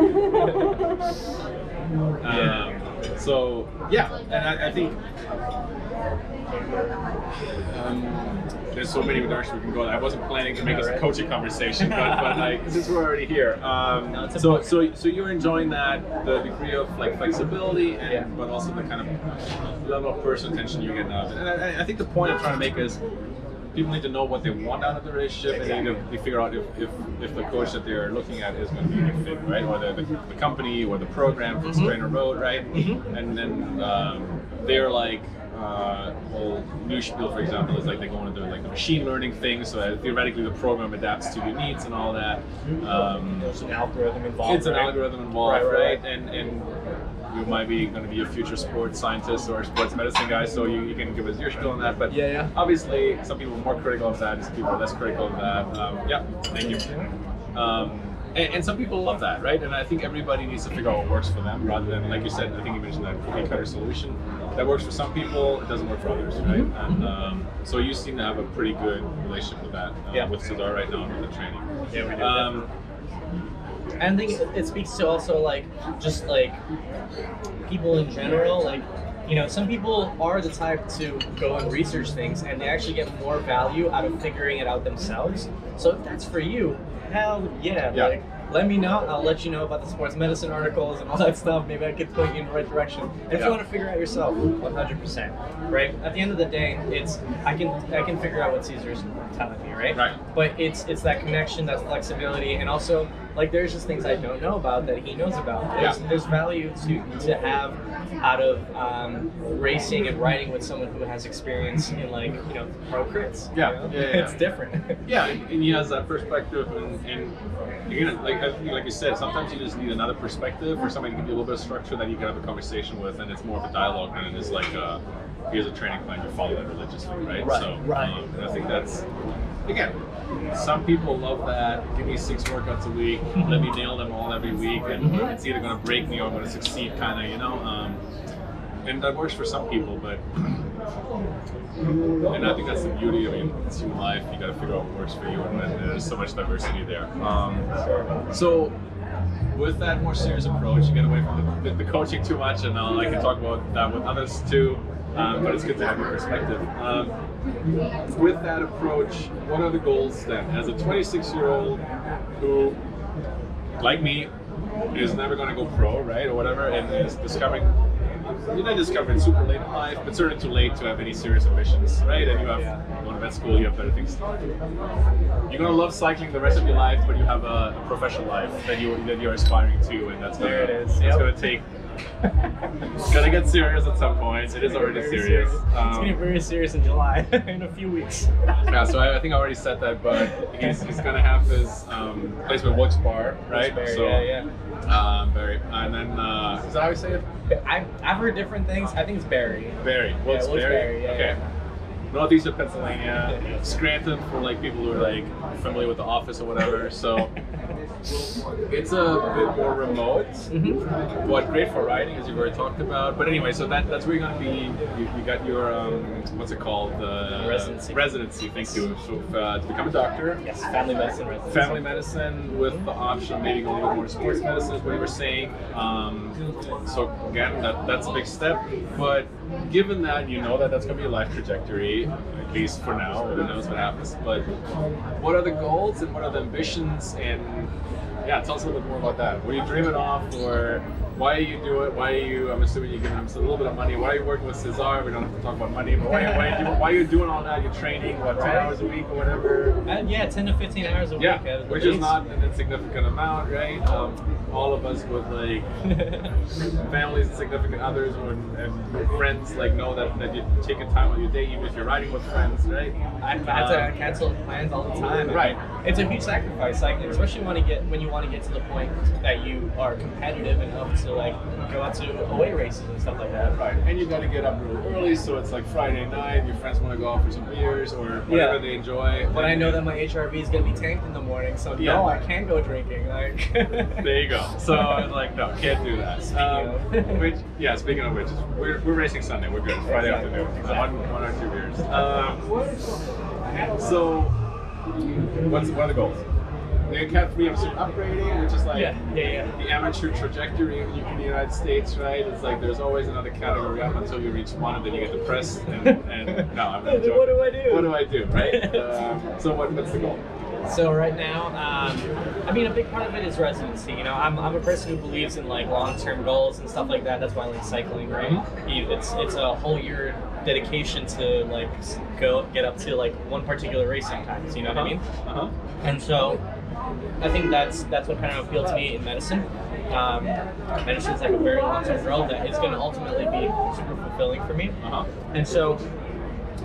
So yeah, and I think there's so many directions we can go. I wasn't planning to make this a coaching conversation, but like since we're already here, so you're enjoying that, the degree of like flexibility, and but also the kind of level of personal attention you're getting out of it. And I think the point I'm trying to make is people need to know what they want out of the relationship, and they need to figure out if the coach that they're looking at is going to be a good fit, right? Or the company or the program, if it's trainer road, right? And then they're like, well, new spiel, for example, is like they go into like the machine learning thing, so that theoretically the program adapts to your needs and all that. There's an algorithm involved. It's an algorithm involved, right? And you might be going to be a future sports scientist or a sports medicine guy, so you can give us your spiel on that. But obviously, some people are more critical of that, some people are less critical of that. Thank you. And some people love that, right? And I think everybody needs to figure out what works for them, rather than, like you said, I think you mentioned that cookie cutter solution. That works for some people, it doesn't work for others, right? And so you seem to have a pretty good relationship with that, with Cesar right now and with the training. Yeah, we do. And I think it speaks to also like just like people in general, like, you know, some people are the type to go and research things and they actually get more value out of figuring it out themselves. So if that's for you, hell yeah. Like, let me know. I'll let you know about the sports medicine articles and all that stuff. Maybe I could point you in the right direction. And if you want to figure out yourself, 100%. Right? At the end of the day, it's I can figure out what Cesar's telling me, right? But it's that connection, that flexibility, and also like there's just things I don't know about that he knows about. There's value to have out of racing and riding with someone who has experience in, like, you know, pro crits. It's different. And he has that perspective, and you're gonna, like you said, sometimes you just need another perspective or somebody to give you a little bit of structure that you can have a conversation with, and it's more of a dialogue than it is like here's a training plan, you follow that religiously, right? And I think that's, again, some people love that. Give me 6 workouts a week. Let me nail them all every week, and it's either going to break me or I'm going to succeed, kind of, you know. And that works for some people, but and I think that's the beauty. I mean, it's human life. You got to figure out what works for you, and there's so much diversity there. So with that more serious approach, you get away from the coaching too much, and I can talk about that with others too. But it's good to have your perspective. With that approach, what are the goals then? As a 26-year-old who, like me, is never going to go pro, right, or whatever, and is discovering, you're not discovering super late in life, but certainly too late to have any serious ambitions, right? And you have going to vet school, you have better things to do. You're going to love cycling the rest of your life, but you have a professional life that you're aspiring to, and that's going to take. It's gonna get serious at some point. It is already serious. It's gonna get very serious in July, in a few weeks. So I think I already said that, but he's gonna have his placement Wilkes Bar, right? Barry. And then is that how you say it? I've heard different things. I think it's Barry. Wilkes Barre. Okay. Northeastern Pennsylvania, Scranton for like people who are like familiar with the office or whatever. So it's a bit more remote. But great for riding, as you've already talked about. But anyway, so that's where you're going to be. You got your what's it called? Residency. Thank you. So to become a doctor. Yes, family medicine residency. Family medicine with the option of maybe going a little more sports medicine, is what you were saying. So again, that's a big step. But given that you know that's going to be a life trajectory, at least for now, who knows what happens. But what are the goals and what are the ambitions? And tell us a little bit more about that. What are you dreaming of, or why you do it? Why are you? I'm assuming you're giving him a little bit of money. Why are you working with Cesar? We don't have to talk about money, but why are you doing all that? You're training 10 hours a week or whatever? 10 to 15 hours a week. Which is not an insignificant amount, right? All of us with like families and significant others and friends like know that you take a time on your day, even if you're riding with friends, right? I've had to cancel plans all the time. It's a huge sacrifice, like especially when you want to get to the point that you are competitive enough to like go out to away races and stuff like that. Right, and you got to get up really early, so it's like Friday night. Your friends want to go out for some beers or whatever they enjoy. But I know that my HRV is going to be tanked in the morning, so no, I can't go drinking. Like there you go. So I'm like, no, can't do that. Speaking of which, we're racing Sunday. We're good. Friday afternoon. One or two beers. So what are the goals? in Cat 3 I'm upgrading, which is like yeah. the amateur trajectory in the United States, right? It's like there's always another category up until you reach one, and then you get depressed. And no, I'm not joking. What do I do? What do I do, right? So what's the goal? So right now, I mean, a big part of it is residency. You know, I'm a person who believes in like long-term goals and stuff like that. That's why I like cycling, right? It's a whole year dedication to like get up to like one particular race sometimes. You know what I mean? And so I think that's what kind of appealed to me in medicine. Medicine is like a very long-term goal that is going to ultimately be super fulfilling for me. And so,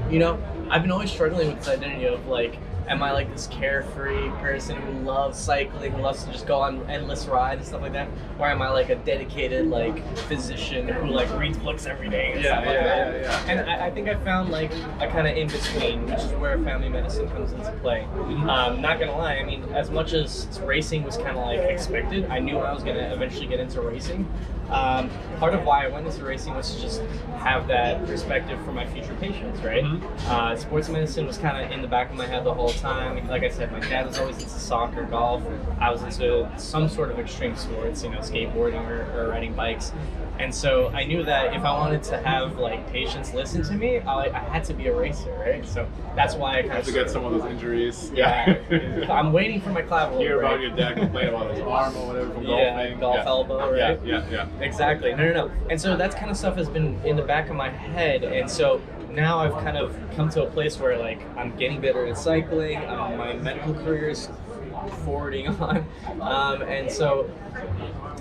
you know, I've been always struggling with this identity of like, am I like this carefree person who loves cycling, who loves to just go on endless rides and stuff like that? Or am I like a dedicated like physician who like reads books every day and stuff like that? And I think I found like a kind of in between, which is where family medicine comes into play. Not gonna lie, I mean, as much as racing was kind of like expected, I knew I was gonna eventually get into racing. Part of why I went into racing was to just have that perspective for my future patients, right? Sports medicine was kind of in the back of my head the whole time. Like I said, my dad was always into soccer, golf. I was into some sort of extreme sports, you know, skateboarding or riding bikes. And so I knew that if I wanted to have like patients listen to me, I had to be a racer, right? So that's why I kind of to get some of those injuries. I'm waiting for my clavicle. Hear about your dad complain about his arm or whatever from golfing. Golf elbow, right? Yeah. Exactly. No. And so that kind of stuff has been in the back of my head, and so now I've kind of come to a place where like I'm getting better at cycling. My medical career is forwarding on, and so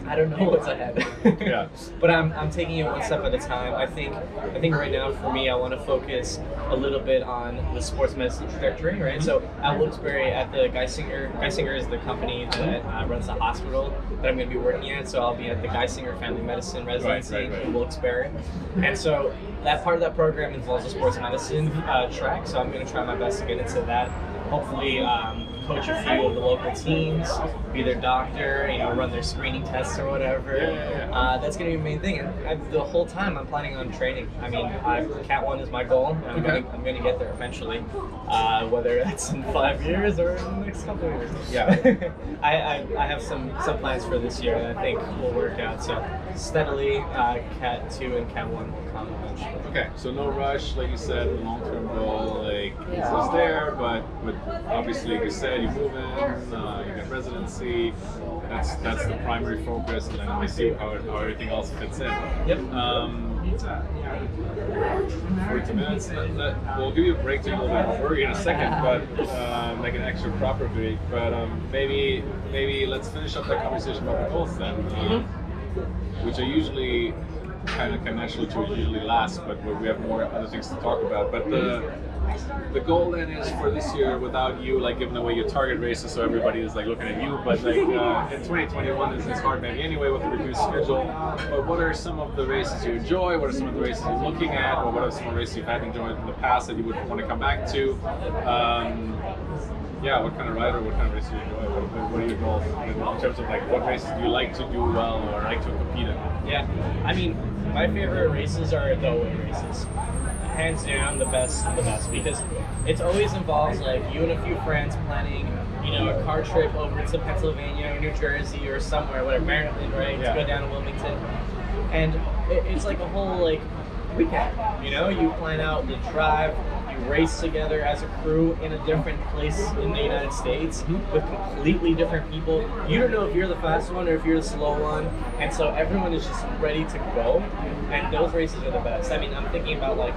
I don't know what's ahead. But I'm taking it one step at a time. I think right now for me, I want to focus a little bit on the sports medicine trajectory, right? So at Wilkes-Barre, at the Geisinger is the company that runs the hospital that I'm going to be working at. So I'll be at the Geisinger Family Medicine Residency in Wilkes-Barre, and so that part of that program involves a sports medicine track. So I'm going to try my best to get into that. Hopefully, coach a few of the local teams, be their doctor, you know, run their screening tests or whatever. That's going to be the main thing. And the whole time I'm planning on training. I mean, Cat 1 is my goal, and I'm going to get there eventually, whether that's in 5 years or in the next couple of years. I have some plans for this year that I think will work out. So steadily, Cat 2 and Cat 1 will come eventually. Okay, so no rush, like you said, the long-term goal, like it's just there, but obviously, like you said, you move in, you get residency. That's the primary focus, and then we see how everything else fits in. 42 minutes. We'll give you a break to a little bit of work in a second, but like an extra proper break. But maybe let's finish up that conversation about the goals then, which are usually kind of naturally to usually last, but we have more other things to talk about. But the goal then is for this year, without you like giving away your target races, so everybody is like looking at you. But like in 2021, it's hard maybe anyway with the reduced schedule. But what are some of the races you enjoy? What are some of the races you're looking at? Or what are some of the races you've had enjoyed in the past that you would want to come back to? What kind of rider, what kind of race do you enjoy? What are your goals in terms of like what races do you like to do well or like to compete in? I mean, my favorite races are the away races. Hands down, the best, because it always involves like you and a few friends planning, you know, a car trip over to Pennsylvania or New Jersey or somewhere, whatever, Maryland, right? To go down to Wilmington, and it's like a whole like weekend. You know, you plan out the drive. You race together as a crew in a different place in the United States with completely different people. You don't know if you're the fast one or if you're the slow one, and so everyone is just ready to go, and those races are the best. I mean, I'm thinking about like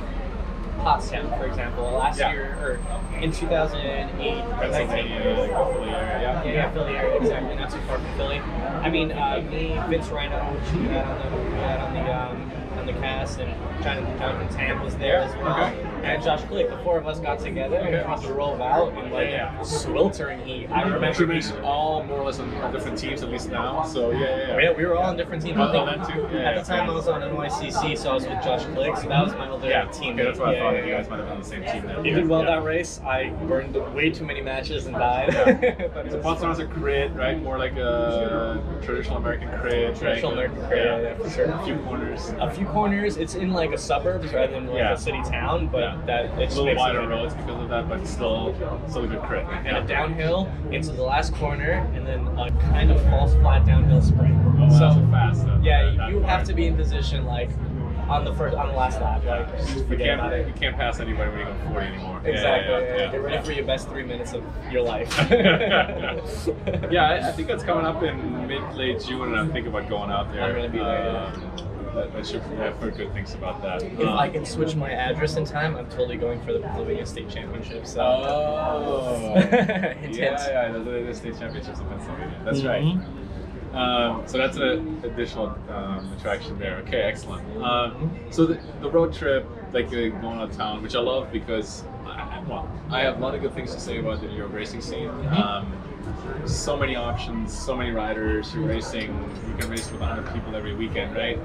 Pottstown, for example, last year, or in 2008. Pennsylvania, Philly area. Philly area, exactly, not too far from Philly. I mean, me, Vince Rhino, which we had on the cast, and Jonathan Tam was there as well, and Josh Click. The four of us got together and we drove out in like sweltering heat. I remember you mentioned all more or less on different teams, at least now. So we were all on different teams. At the time, I was on NYCC, so I was with Josh Click. So that was my other team. That's why I thought you guys might have been on the same team. Then. He did well that race. I burned way too many matches and died. So Pottstown was a crit, right? More like a traditional American crit. American crit, for sure. A few corners. It's in like a suburbs rather than like a city town, but that it A just little makes it wider better. roads because of that, but still a good crit. And a downhill into the last corner, and then a kind of false flat downhill sprint. Oh, so that's fast. yeah, you have to be in position like on the last lap. Like just forget about it. You can't pass anybody when you go 40 anymore. Exactly. Yeah. Get ready for your best 3 minutes of your life. Yeah, I think that's coming up in late June, and I'm thinking about going out there. I'm gonna be there. That should, I've heard good things about that. If I can switch my address in time, I'm totally going for the Pennsylvania State Championship. So. Oh. Intense. Yeah, the state championships in Pennsylvania. That's right. So that's an additional attraction there. Okay, excellent. So the road trip, like going out of town, which I love because I have a lot of good things to say about the New York racing scene. So many options, so many riders. You can race with 100 people every weekend, right?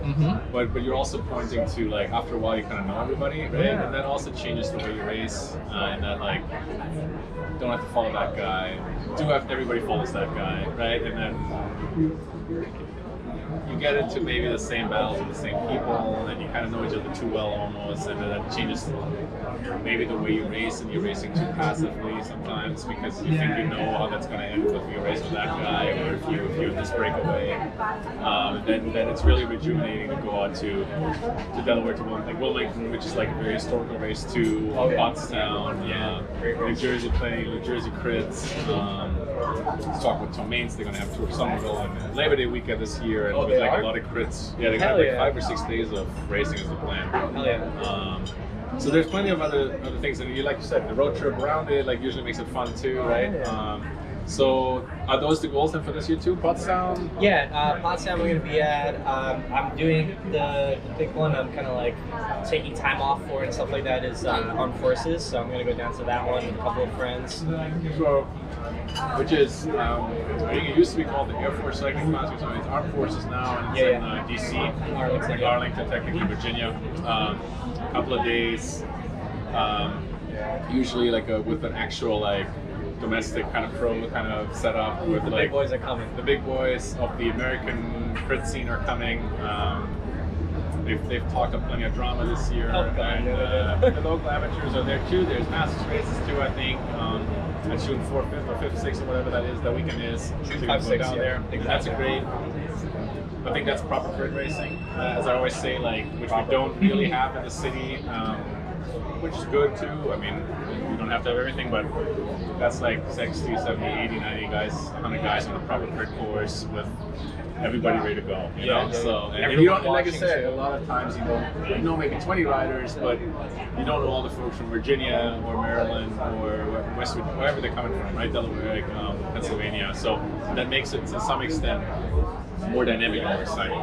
But you're also pointing to, like, after a while you kind of know everybody, right? Yeah. And that also changes the way you race, and that, like, don't have to follow that guy. Everybody follows that guy, right? And then you get into maybe the same battles with the same people, and you kind of know each other too well almost, and then that changes maybe the way you race, and you're racing too passively sometimes because you think you know how that's going to end if you race with that guy, or if you have this breakaway. Then it's really rejuvenating to go out to Delaware, to Wilmington, which is like a very historical race, to Pottstown, New Jersey playing, New Jersey crits. Let's talk with Tom Maines. They're going to have Tour of Somerville and Labor Day weekend this year, and with like a lot of crits. Yeah, they got like 5 or 6 days of racing as the plan. Hell yeah. So there's plenty of other things, and like you said, the road trip around it like usually makes it fun too, right? So are those the goals then for this year too? Pottstown? Yeah, Pottstown we're going to be at. I'm doing the big one I'm kind of like taking time off for and stuff like that is Armed Forces. So I'm going to go down to that one with a couple of friends. So, which is, I think it used to be called the Air Force Cycling Classic, so it's Armed Forces now, and it's in DC, Arlington, technically Virginia. Couple of days, usually like with an actual like domestic kind of pro kind of setup with the big boys are coming. The big boys of the American crit scene are coming. They've talked up plenty of drama this year, and the local amateurs are there too. There's Masters races too, I think. At June 4th, 5th, or 5th, 6th, or whatever that is, that weekend is. June so 5th, 6th, down there. Exactly. That's a great. I think that's proper crit racing, as I always say, like, which we don't really have in the city, which is good too. I mean, we don't have to have everything, but that's like 60, 70, 80, 90 guys, 100 guys on a proper crit course with everybody ready to go. You know? So, and you don't, like I said, a lot of times you know maybe 20 riders, but you don't know all the folks from Virginia or Maryland or Westwood, wherever they're coming from, right? Delaware, Pennsylvania. So that makes it to some extent more dynamic and more exciting.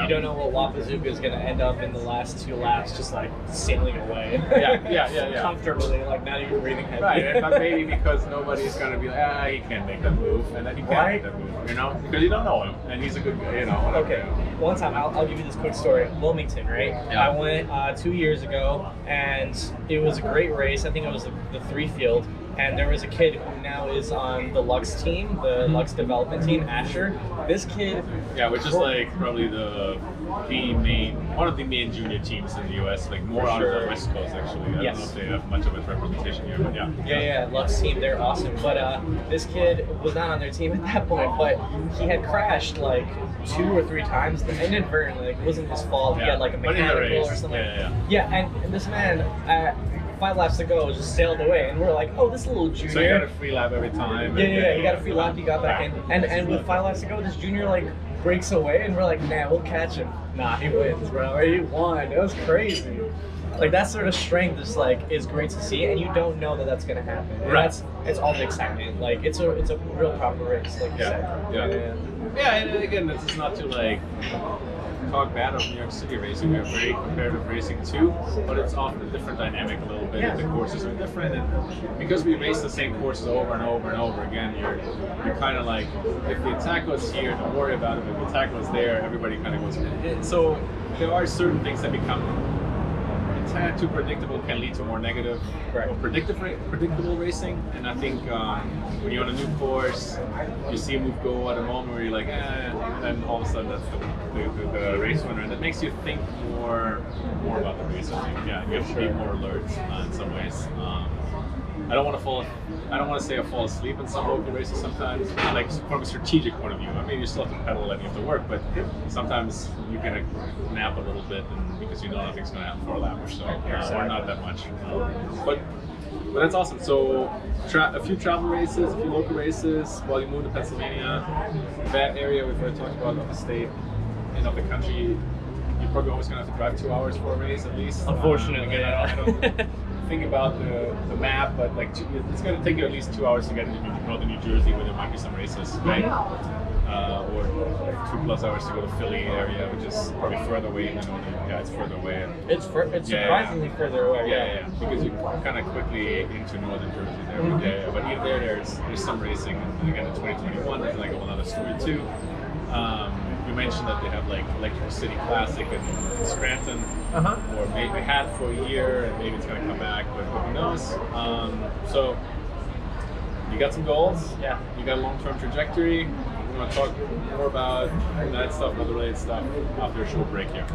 You don't know what Wapazooka is going to end up in the last 2 laps, just like sailing away. Yeah. Comfortably, like not even breathing heavy. Right, but maybe because nobody's going to be like, he can't make that move, and then he can't make that move, you know? Because you don't know him, and he's a good guy, you know. Okay, one time, I'll give you this quick story. Wilmington, right? Yeah. I went 2 years ago, and it was a great race. I think it was the 3 field. And there was a kid who now is on the Lux team, the Lux development team, Asher. This kid... Yeah, which is like probably one of the main junior teams in the U.S., like more out of the West Coast, actually. I don't know if they have much of a representation here, but yeah. Yeah, Lux team, they're awesome. But this kid was not on their team at that point, but he had crashed like 2 or 3 times inadvertently. Like, it wasn't his fault. He had like a mechanical or something. Yeah, and this man... 5 laps to go, just sailed away, and we're like, oh, this little junior. So you got a free lap every time. Yeah, he got a free lap, he got back in. And with 5 laps to go, this junior like breaks away, and we're like, nah, we'll catch him. Nah, he wins, bro. He won. It was crazy. Like, that sort of strength is like is great to see, and you don't know that that's gonna happen. And it's all the excitement. Like, it's a real proper race, like you said. Yeah, and again, this is not to like talk bad of New York City racing. We have very competitive racing too, but it's often a different dynamic a little bit. The courses are different, and because we race the same courses over and over and over again, you're kind of like, if the attack goes here, don't worry about it. If the attack goes there, everybody kind of goes. So there are certain things that become tad too predictable can lead to more negative Right. or predictable racing. And I think when you're on a new course, you see a move go at a moment where you're like, and then all of a sudden that's the race winner, and that makes you think more about the race. I think, yeah, you have to be more alert in some ways. I don't want to say I fall asleep in some local races sometimes, like from a strategic point of view. I mean, you still have to pedal and you have to work, but sometimes you can nap a little bit because you know nothing's going to happen for a lap or so, or not that much. But that's awesome. So a few travel races, a few local races while you move to Pennsylvania. That area we've already talked about, of the state and of the country, you're probably always going to have to drive 2 hours for a race at least. Unfortunately, I don't think about the map, but like it's going to take you at least 2 hours to get into northern New Jersey, where there might be some races, right? Or 2+ hours to go to Philly area, which is probably further away than northern. Yeah, it's further away. It's surprisingly further away. Yeah, because you're kind of quickly into northern Jersey there. But even there's some racing, and again in 2021 there's like a whole other story too. You mentioned that they have like Electric City Classic in Scranton, or maybe had for a year, and maybe it's going to come back, but who knows? So you got some goals. Yeah. You got a long-term trajectory. We want to talk more about that stuff, other related stuff, after a short break here.